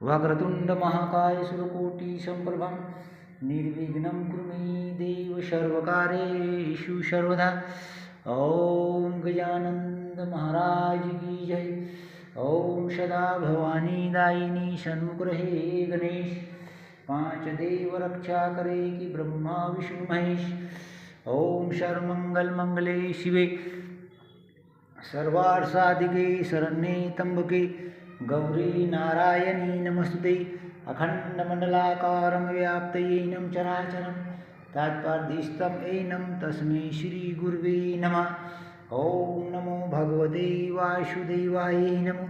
वक्रतुंड महाकाय सुरकोटि संप्रभं निर्विघ्नं कुरु मे देव सर्वकार्येषु सर्वदा। ओम गजानंद महाराज की जय। ओम सदा भवानी दायिनी सन्मुख रहे गणेश। पांच देव रक्षा करे कि ब्रह्मा विष्णु महेश। ओम सर्वमंगल मंगले शिवे सर्वार्थ साधिके शरण्ये त्र्यंबके गौरी नारायणी नमस्तुते। अखंडमंडलाकारं व्याप्तयेनं चराचरं तत्परदिष्टं एनं तस्मै श्री गुरुवे नमः। ओम नमो भगवते वासुदेवाय नमः।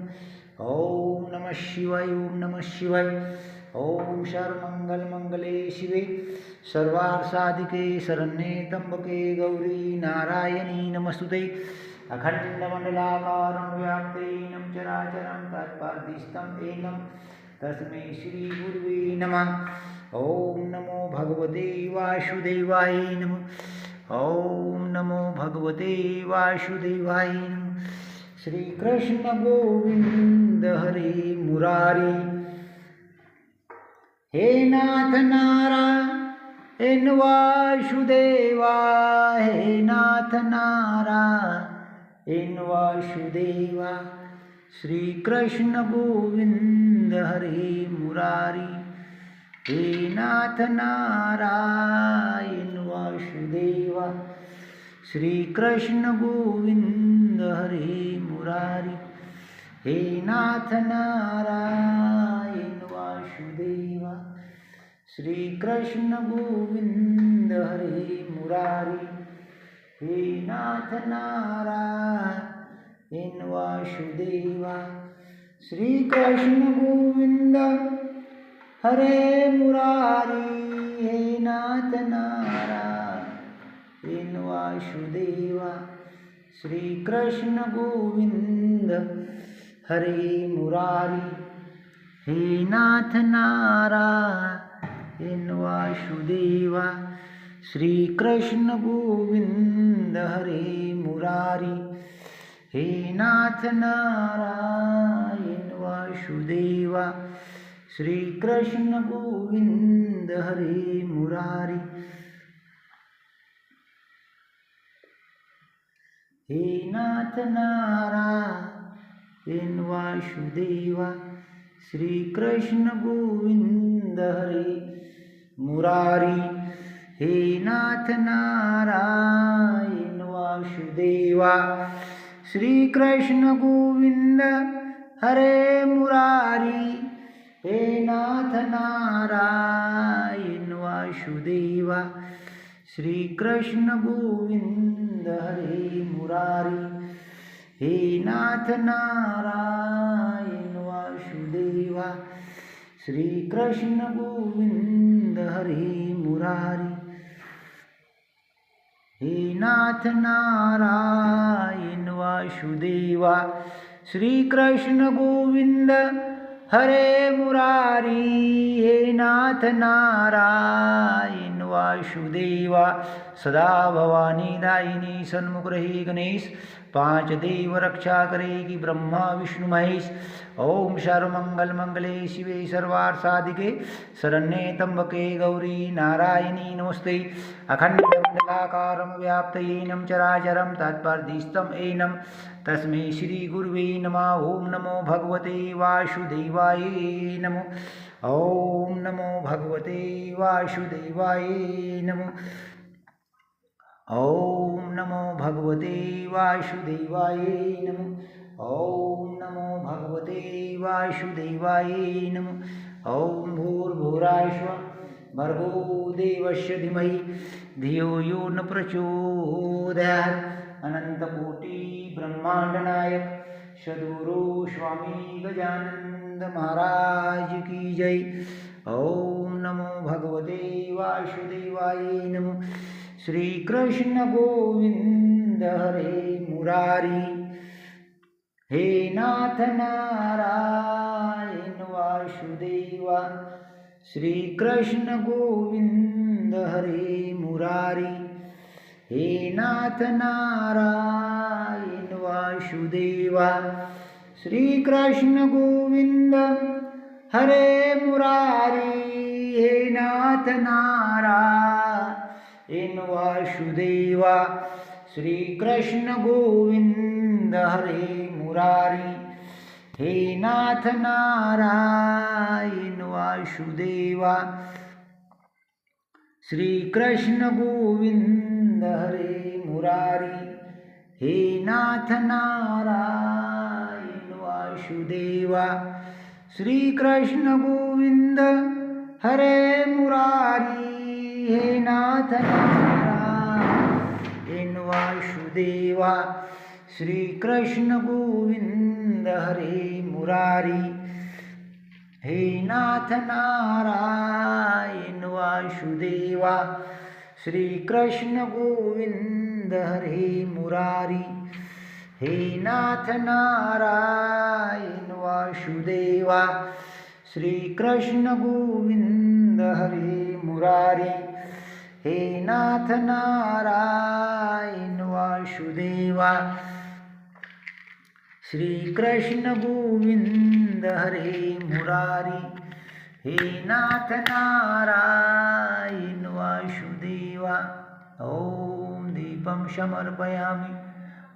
ओम नमः शिवाय। ओम नमः शिवाय। ओम सर्वमंगल मंगले शिवे सर्वार्थ साधिके शरण्ये त्र्यंबके गौरी नारायणी नमस्तुते। अखंडमंडलाकारं व्याप्तेनं चराचरं तत्परदिष्टं एनं तस्मै श्री गुरुवे नमः। ओम नमो भगवते वासुदेवाय नमः। ओम नमो भगवते वासुदेवाय नमः। श्री कृष्ण गोविंद हरे मुरारी। हे नाथ नारायण वासुदेवा। हे नाथ नारायण वासुदेवा। श्री कृष्ण गोविंद हरे मुरारी। हे नाथ नारायण वासुदेवा। श्री कृष्ण गोविंद हरे मुरारी। हे नाथ नारायण वासुदेवा। श्री कृष्ण गोविंद हरे मुरारी। हे नाथ नारायण वासुदेवा। श्री कृष्ण गोविंद हरे मुरारी। हे नाथ नारायण वासुदेवा। श्री कृष्ण गोविंद हरे मुरारी। हे नाथ नारायण वासुदेवा। श्री कृष्ण गोविंद हरे मुरारी। हे नाथ नारायण वासुदेवा। श्री कृष्ण गोविंद हरे मुरारी। हे नाथ नारायण वासुदेवा। श्री कृष्ण गोविंद हरे मुरारी। हे नाथ नारायण वासुदेवा। श्री कृष्ण गोविंद हरे मुरारी। हे नाथ नारायण वासुदेवा। श्री कृष्ण गोविंद हरे मुरारी। हे नाथ नारायण वासुदेवा। श्री कृष्ण गोविंद हरे मुरारी। हे नाथ नारायण वासुदेवा। श्री कृष्ण गोविंद हरे मुरारी। हे नाथ नारायण वासुदेवा। सदा भवानी दायिनी सन्मुख रहे गणेश। पांच देव रक्षा करे कि ब्रह्मा विष्णु महेश। ओम सर्वमंगल मंगले शिवे सर्वार्थ साधिके शरण्ये त्र्यंबके गौरी नारायणी नमस्ते। अखंडमंडलाकारं व्याप्तयेनं चराचरं तत्परदिष्टं एनं तस्मै श्री गुरुवे नमः। ओम नमो भगवते वासुदेवाय नमः। ओम नमो भगवते वासुदेवाय नमः। ओम नमो भगवते वासुदेवाय नमः। ओम नमो भगवते वासुदेवाय नमः। ओम भूर्भुवस्सुः भर्गो देवस्य धीमहि धियो यो न प्रचोदयात्। अनंतकोटि ब्रह्मांड नायक सद्गुरु स्वामी गजानंद महाराज की जय। ओम नमो भगवते वासुदेवाय नमः। श्री कृष्ण गोविंद हरे मुरारी। हे नाथ नारायण वासुदेवा। श्री कृष्ण गोविंद हरे मुरारी। हे नाथ नारायण वासुदेवा। श्री कृष्ण गोविंद हरे मुरारी हे नाथ नारायण वासुदेवा श्री कृष्ण गोविंद हरे मुरारी हे नाथ नारायण वासुदेवा श्री कृष्ण गोविंद हरे मुरारी हे नाथ नारायण वासुदेवा श्री कृष्ण गोविंद हरे मुरारी हे नाथ नारायण वासुदेवा श्री कृष्ण गोविंद हरे मुरारी हे नाथ नारायण वासुदेवा श्री कृष्ण गोविंद हरे मुरारी हे नाथ नारायण वासुदेवा श्री कृष्ण गोविंद हरे मुरारी हे नाथ नारायण वासुदेवा श्री कृष्ण गोविंद हरे मुरारी हे नाथ नारायण वासुदेवा ओम दीपं समर्पयामि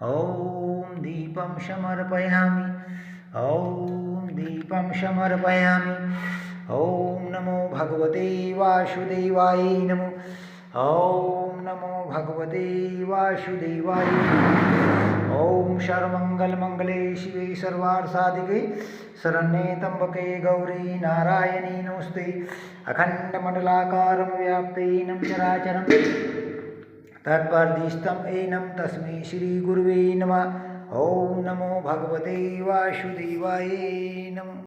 ओम दीपं समर्पयामि ओम दीपं समर्पयामि ओम नमो भगवते वासुदेवाय नमो ओम नमो भगवते वासुदेवाय ओम सर्वमंगलमंगले शिवे सर्वार्थसाधिके शरण्ये त्र्यंबके गौरी नारायणी नमस्ते अखंडमंडलाकारं व्याप्तेनं चराचरं तत्परदिष्टं एनं तस्मै श्रीगुरुवे नमः ओम नमो भगवते वासुदेवाय नमः।